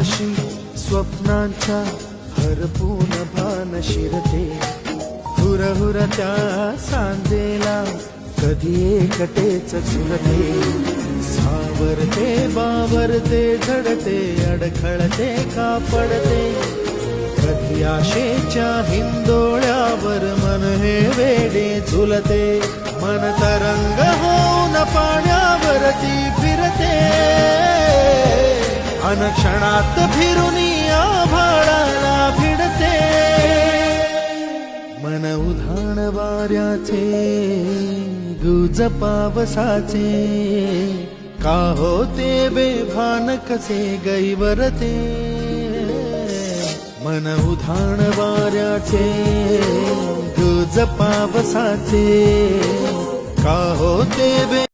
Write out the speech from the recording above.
आकाशी स्वप्नांच्या हरपून भान शिरते, हुरहुरत्या सांजेला कधी एकटेच झुलते, सावरते बावरते झडते, अडखळते का पडते, कधी आशेच्या हिंदोळ्यावर मन हे वेडे झुलते, मन तरंग होऊन पाण्यावरती फिरते, अनक्षणात फिरुनी आभाळाला भिडते, मन उधाण वाऱ्याचे गुज पावसाचे, का होते बेभान कसे गैवरते, मन उधाण वाऱ्याचे गुज पावसाचे, का होते